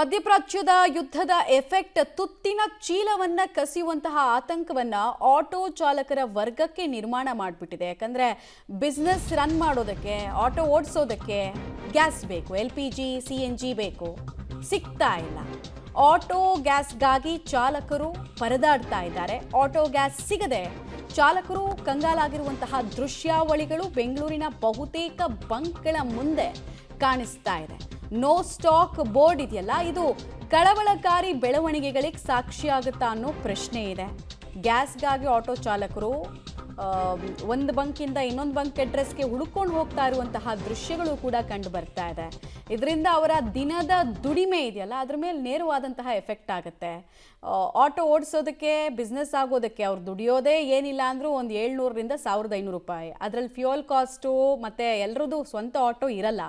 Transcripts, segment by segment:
ಮಧ್ಯಪ್ರಾಚ್ಯದ ಯುದ್ಧದ effect ತುತ್ತಿನ ಚೀಲವನ್ನ ಕಸಿಯುವಂತಹ ಆತಂಕವನ್ನ auto ಚಾಲಕರ ವರ್ಗಕ್ಕೆ ನಿರ್ಮಾಣ ಮಾಡಿಬಿಟ್ಟಿದೆ. ಯಾಕಂದ್ರೆ ಬಿಸ್ನೆಸ್ ರನ್ ಮಾಡೋದಕ್ಕೆ, ಆಟೋ ಓಡಿಸೋದಕ್ಕೆ ಗ್ಯಾಸ್ ಬೇಕು, LPG CNG ಬೇಕು, ಸಿಗ್ತಾ ಇಲ್ಲ. ಆಟೋ ಗ್ಯಾಸ್ಗಾಗಿ ಚಾಲಕರು ಪರದಾಡ್ತಾ ಇದ್ದಾರೆ. ಆಟೋ ಗ್ಯಾಸ್ ಸಿಗದೆ ಚಾಲಕರು ಕಂಗಾಲಾಗಿರುವಂತಹ ದೃಶ್ಯಾವಳಿಗಳು ಬೆಂಗಳೂರಿನ ಬಹುತೇಕ ಬಂಕ್ಗಳ ಮುಂದೆ ಕಾಣಿಸ್ತಾ ಇದೆ. ನೋ ಸ್ಟಾಕ್ ಬೋರ್ಡ್ ಇದೆಯಲ್ಲ, ಇದು ಕಳವಳಕಾರಿ ಬೆಳವಣಿಗೆಗಳಿಗೆ ಸಾಕ್ಷಿಯಾಗುತ್ತಾ ಅನ್ನೋ ಪ್ರಶ್ನೆ ಇದೆ. ಗ್ಯಾಸ್ಗಾಗಿ ಆಟೋ ಚಾಲಕರು ಒಂದು ಬಂಕಿಂದ ಇನ್ನೊಂದು ಬಂಕ್ ಅಡ್ರೆಸ್ಗೆ ಹುಡುಕೊಂಡು ಹೋಗ್ತಾ ಇರುವಂತಹ ದೃಶ್ಯಗಳು ಕೂಡ ಕಂಡು ಬರ್ತಾ ಇದೆ. ಇದರಿಂದ ಅವರ ದಿನದ ದುಡಿಮೆ ಇದೆಯಲ್ಲ, ಅದ್ರ ಮೇಲೆ ನೇರವಾದಂತಹ ಎಫೆಕ್ಟ್ ಆಗುತ್ತೆ. ಆಟೋ ಓಡಿಸೋದಕ್ಕೆ, ಬಿಸ್ನೆಸ್ ಆಗೋದಕ್ಕೆ ಅವ್ರು ದುಡಿಯೋದೇ ಏನಿಲ್ಲ ಅಂದರೂ ಒಂದು 700ರಿಂದ 1500 ರೂಪಾಯಿ. ಅದರಲ್ಲಿ ಫ್ಯೂಯಲ್ ಕಾಸ್ಟು ಮತ್ತು ಎಲ್ಲರದ್ದು ಸ್ವಂತ ಆಟೋ ಇರಲ್ಲ.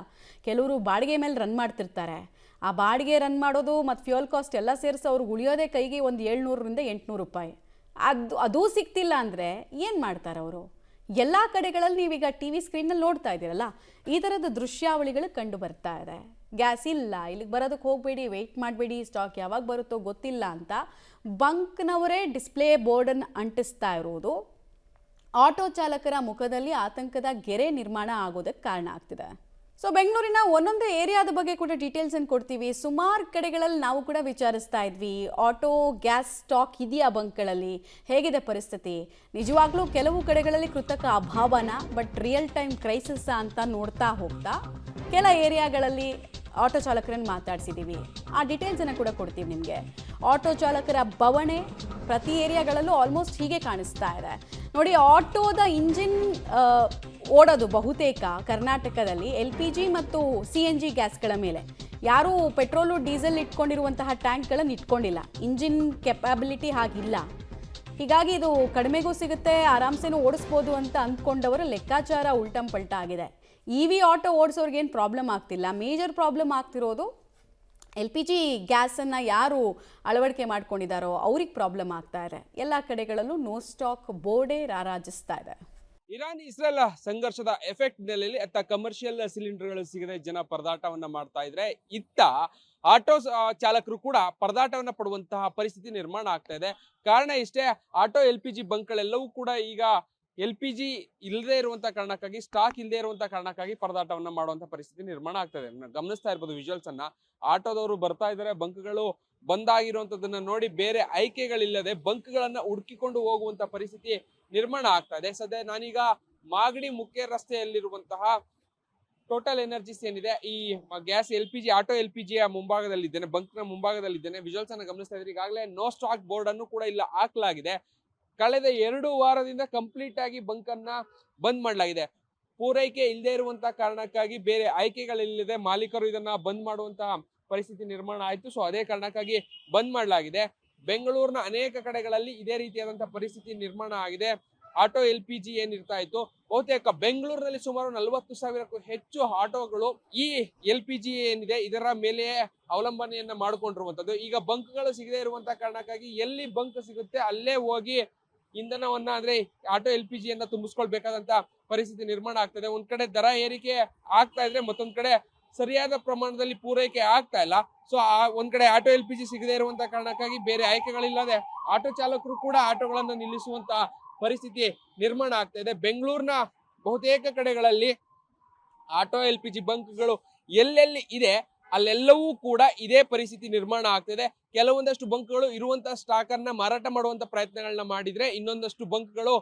ಕೆಲವರು ಬಾಡಿಗೆ ಮೇಲೆ ರನ್ ಮಾಡ್ತಿರ್ತಾರೆ. ಆ ಬಾಡಿಗೆ ರನ್ ಮಾಡೋದು ಮತ್ತು ಫ್ಯೂಯಲ್ ಕಾಸ್ಟ್ ಎಲ್ಲ ಸೇರಿಸಿ ಅವ್ರಿಗೆ ಉಳಿಯೋದೇ ಕೈಗೆ ಒಂದು 700ರಿಂದ 800 ರೂಪಾಯಿ. ಅದೂ ಸಿಗ್ತಿಲ್ಲ ಅಂದರೆ ಏನು ಮಾಡ್ತಾರೆ ಅವರು? ಎಲ್ಲ ಕಡೆಗಳಲ್ಲಿ ನೀವೀಗ TV ಸ್ಕ್ರೀನಲ್ಲಿ ನೋಡ್ತಾ ಇದ್ದೀರಲ್ಲ, ಈ ಥರದ ದೃಶ್ಯಾವಳಿಗಳು ಕಂಡು ಬರ್ತಾ ಇದೆ. ಗ್ಯಾಸ್ ಇಲ್ಲ, ಇಲ್ಲಿಗೆ ಬರೋದಕ್ಕೆ ಹೋಗಬೇಡಿ, ವೆಯ್ಟ್ ಮಾಡಬೇಡಿ, ಸ್ಟಾಕ್ ಯಾವಾಗ ಬರುತ್ತೋ ಗೊತ್ತಿಲ್ಲ ಅಂತ ಬಂಕ್ನವರೇ ಡಿಸ್ಪ್ಲೇ ಬೋರ್ಡನ್ನು ಅಂಟಿಸ್ತಾ ಇರೋದು ಆಟೋ ಚಾಲಕರ ಮುಖದಲ್ಲಿ ಆತಂಕದ ಗೆರೆ ನಿರ್ಮಾಣ ಆಗೋದಕ್ಕೆ ಕಾರಣ ಆಗ್ತಿದೆ. ಸೊ ಬೆಂಗಳೂರಿನ ಒಂದೊಂದು ಏರಿಯಾದ ಬಗ್ಗೆ ಕೂಡ ಡೀಟೇಲ್ಸ್ ಅನ್ನು ಕೊಡ್ತೀವಿ. ಸುಮಾರು ಕಡೆಗಳಲ್ಲಿ ನಾವು ಕೂಡ ವಿಚಾರಿಸ್ತಾ ಇದ್ವಿ, ಆಟೋ ಗ್ಯಾಸ್ ಸ್ಟಾಕ್ ಇದೆಯಾ ಬಂಕ್ಗಳಲ್ಲಿ, ಹೇಗಿದೆ ಪರಿಸ್ಥಿತಿ, ನಿಜವಾಗ್ಲೂ ಕೆಲವು ಕಡೆಗಳಲ್ಲಿ ಕೃತಕ ಅಭಾವನ, ಬಟ್ ರಿಯಲ್ ಟೈಮ್ ಕ್ರೈಸಿಸ್ ಅಂತ ನೋಡ್ತಾ ಹೋಗ್ತಾ ಕೆಲ ಏರಿಯಾಗಳಲ್ಲಿ ಆಟೋ ಚಾಲಕರನ್ನು ಮಾತಾಡ್ಸಿದ್ದೀವಿ. ಆ ಡೀಟೇಲ್ಸನ್ನು ಕೂಡ ಕೊಡ್ತೀವಿ ನಿಮಗೆ. ಆಟೋ ಚಾಲಕರ ಬವಣೆ ಪ್ರತಿ ಏರಿಯಾಗಳಲ್ಲೂ ಆಲ್ಮೋಸ್ಟ್ ಹೀಗೆ ಕಾಣಿಸ್ತಾ ಇದೆ ನೋಡಿ. ಆಟೋದ ಇಂಜಿನ್ ಓಡೋದು ಬಹುತೇಕ ಕರ್ನಾಟಕದಲ್ಲಿ LPG ಮತ್ತು CNG ಗ್ಯಾಸ್ಗಳ ಮೇಲೆ. ಯಾರೂ ಪೆಟ್ರೋಲು ಡೀಸೆಲ್ ಇಟ್ಕೊಂಡಿರುವಂತಹ ಟ್ಯಾಂಕ್ಗಳನ್ನು ಇಟ್ಕೊಂಡಿಲ್ಲ. ಇಂಜಿನ್ ಕೆಪಾಬಿಲಿಟಿ ಹಾಗಿಲ್ಲ. ಹೀಗಾಗಿ ಇದು ಕಡಿಮೆಗೂ ಸಿಗುತ್ತೆ, ಆರಾಮ್ಸೆನೂ ಓಡಿಸ್ಬೋದು ಅಂತ ಅಂದ್ಕೊಂಡವರ ಲೆಕ್ಕಾಚಾರ ಉಲ್ಟಂ ಪಲ್ಟ ಆಗಿದೆ. EV ಆಟೋ ಓಡಿಸೋರ್ಗೇನು ಪ್ರಾಬ್ಲಮ್ ಆಗ್ತಿಲ್ಲ. ಮೇಜರ್ ಪ್ರಾಬ್ಲಮ್ ಆಗ್ತಿರೋದು LPG ಗ್ಯಾಸನ್ನು ಯಾರು ಅಳವಡಿಕೆ ಮಾಡ್ಕೊಂಡಿದ್ದಾರೋ ಅವ್ರಿಗೆ ಪ್ರಾಬ್ಲಮ್ ಆಗ್ತಾ ಇದೆ. ಎಲ್ಲ ಕಡೆಗಳಲ್ಲೂ ನೋ ಸ್ಟಾಕ್ ಬೋರ್ಡೇ ರಾರಾಜಿಸ್ತಾ ಇದೆ. ಇರಾನ್ ಇಸ್ರೇಲ್ ಸಂಘರ್ಷದ ಎಫೆಕ್ಟ್ ನೆಲೆಯಲ್ಲಿ ಅತ್ತ ಕಮರ್ಷಿಯಲ್ ಸಿಲಿಂಡರ್ಗಳು ಸಿಗದೆ ಜನ ಪರದಾಟವನ್ನ ಮಾಡ್ತಾ ಇದ್ರೆ, ಇತ್ತ ಆಟೋ ಚಾಲಕರು ಕೂಡ ಪರದಾಟವನ್ನ ಪಡುವಂತಹ ಪರಿಸ್ಥಿತಿ ನಿರ್ಮಾಣ ಆಗ್ತಾ ಇದೆ. ಕಾರಣ ಇಷ್ಟೇ, ಆಟೋ LPG ಬಂಕ್ಗಳೆಲ್ಲವೂ ಕೂಡ ಈಗ LPG ಇಲ್ಲದೆ ಇರುವಂತಹ ಕಾರಣಕ್ಕಾಗಿ, ಸ್ಟಾಕ್ ಇಲ್ಲದೆ ಇರುವಂತಹ ಕಾರಣಕ್ಕಾಗಿ ಪರದಾಟವನ್ನ ಮಾಡುವಂತ ಪರಿಸ್ಥಿತಿ ನಿರ್ಮಾಣ ಆಗ್ತದೆ. ಗಮನಿಸ್ತಾ ಇರ್ಬೋದು ವಿಜುವಲ್ಸ್ ಅನ್ನ. ಆಟೋದವರು ಬರ್ತಾ ಇದ್ದಾರೆ, ಬಂಕ್ಗಳು ಬಂದಾಗಿರುವಂತದನ್ನ ನೋಡಿ ಬೇರೆ ಆಯ್ಕೆಗಳಿಲ್ಲದೆ ಬಂಕ್ಗಳನ್ನ ಹುಡುಕಿಕೊಂಡು ಹೋಗುವಂತ ಪರಿಸ್ಥಿತಿ ನಿರ್ಮಾಣ ಆಗ್ತಾ ಇದೆ. ಸದ್ಯ ನಾನೀಗ ಮಾಗಡಿ ಮುಖ್ಯ ರಸ್ತೆಯಲ್ಲಿರುವಂತಹ ಟೋಟಲ್ ಎನರ್ಜಿಸ್ ಏನಿದೆ, ಈ ಗ್ಯಾಸ್ LPG ಆಟೋ LPGಯ ಮುಂಭಾಗದಲ್ಲಿದ್ದೇನೆ, ಬಂಕ್ನ ಮುಂಭಾಗದಲ್ಲಿದ್ದೇನೆ. ವಿಜುವಲ್ಸ್ ಅನ್ನ ಗಮನಿಸ್ತಾ ಇದ್ರೆ ಈಗಾಗಲೇ ನೋ ಸ್ಟಾಕ್ ಬೋರ್ಡ್ ಅನ್ನು ಕೂಡ ಇಲ್ಲ ಹಾಕಲಾಗಿದೆ. ಕಳೆದ 2 ವಾರದಿಂದ ಕಂಪ್ಲೀಟ್ ಆಗಿ ಬಂಕ್ ಅನ್ನ ಬಂದ್ ಮಾಡಲಾಗಿದೆ. ಪೂರೈಕೆ ಇಲ್ಲದೆ ಇರುವಂತಹ ಕಾರಣಕ್ಕಾಗಿ ಬೇರೆ ಆಯ್ಕೆಗಳಿಲ್ಲದೆ ಮಾಲೀಕರು ಇದನ್ನ ಬಂದ್ ಮಾಡುವಂತಹ ಪರಿಸ್ಥಿತಿ ನಿರ್ಮಾಣ ಆಯ್ತು. ಸೊ ಅದೇ ಕಾರಣಕ್ಕಾಗಿ ಬಂದ್ ಮಾಡಲಾಗಿದೆ. ಬೆಂಗಳೂರಿನ ಅನೇಕ ಕಡೆಗಳಲ್ಲಿ ಇದೇ ರೀತಿಯಾದಂತಹ ಪರಿಸ್ಥಿತಿ ನಿರ್ಮಾಣ ಆಗಿದೆ. ಆಟೋ LPG ಏನಿರ್ತಾ ಇತ್ತು, ಬಹುತೇಕ ಬೆಂಗಳೂರಿನಲ್ಲಿ ಸುಮಾರು 40,000ಕ್ಕೂ ಹೆಚ್ಚು ಆಟೋಗಳು ಈ LPG ಏನಿದೆ ಇದರ ಮೇಲೆ ಅವಲಂಬನೆಯನ್ನ ಮಾಡಿಕೊಂಡಿರುವಂತದ್ದು. ಈಗ ಬಂಕ್ಗಳು ಸಿಗದೆ ಇರುವಂತಹ ಕಾರಣಕ್ಕಾಗಿ ಎಲ್ಲಿ ಬಂಕ್ ಸಿಗುತ್ತೆ ಅಲ್ಲೇ ಹೋಗಿ ಇಂಧನವನ್ನ, ಅಂದ್ರೆ ಆಟೋ LPGಯನ್ನ ತುಂಬಿಸ್ಕೊಳ್ಬೇಕಾದಂತ ಪರಿಸ್ಥಿತಿ ನಿರ್ಮಾಣ ಆಗ್ತದೆ. ಒಂದ್ ಕಡೆ ದರ ಏರಿಕೆ ಆಗ್ತಾ ಇದ್ರೆ, ಮತ್ತೊಂದ್ ಕಡೆ ಸರಿಯಾದ ಪ್ರಮಾಣದಲ್ಲಿ ಪೂರೈಕೆ ಆಗ್ತಾ ಇಲ್ಲ. ಸೊ ಒಂದ್ ಕಡೆ ಆಟೋ LPG ಸಿಗದೆ ಇರುವಂತಹ ಕಾರಣಕ್ಕಾಗಿ ಬೇರೆ ಆಯ್ಕೆಗಳಿಲ್ಲದೆ ಆಟೋ ಚಾಲಕರು ಕೂಡ ಆಟೋಗಳನ್ನ ನಿಲ್ಲಿಸುವಂತ ಪರಿಸ್ಥಿತಿ ನಿರ್ಮಾಣ ಆಗ್ತಾ ಇದೆ. ಬೆಂಗಳೂರಿನ ಬಹುತೇಕ ಕಡೆಗಳಲ್ಲಿ ಆಟೋ LPG ಬಂಕ್ಗಳು ಎಲ್ಲೆಲ್ಲಿ ಇದೆ ಅಲ್ಲೆಲ್ಲವೂ ಕೂಡ ಇದೇ ಪರಿಸ್ಥಿತಿ ನಿರ್ಮಾಣ ಆಗ್ತಿದೆ. ಕೆಲವೊಂದಷ್ಟು ಬಂಕ್ಗಳು ಇರುವಂತಹ ಸ್ಟಾಕ್ ಅನ್ನ ಮಾರಾಟ ಮಾಡುವಂತ ಪ್ರಯತ್ನಗಳನ್ನ ಮಾಡಿದ್ರೆ, ಇನ್ನೊಂದಷ್ಟು ಬಂಕ್ಗಳು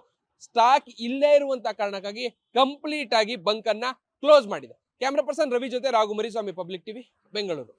ಸ್ಟಾಕ್ ಇಲ್ಲೇ ಇರುವಂತಹ ಕಾರಣಕ್ಕಾಗಿ ಕಂಪ್ಲೀಟ್ ಆಗಿ ಬಂಕ್ ಅನ್ನ ಕ್ಲೋಸ್ ಮಾಡಿದೆ. ಕ್ಯಾಮ್ರಾ ಪರ್ಸನ್ ರವಿ ಜೊತೆ ರಾಘು ಮರಿಸ್ವಾಮಿ, ಪಬ್ಲಿಕ್ TV, ಬೆಂಗಳೂರು.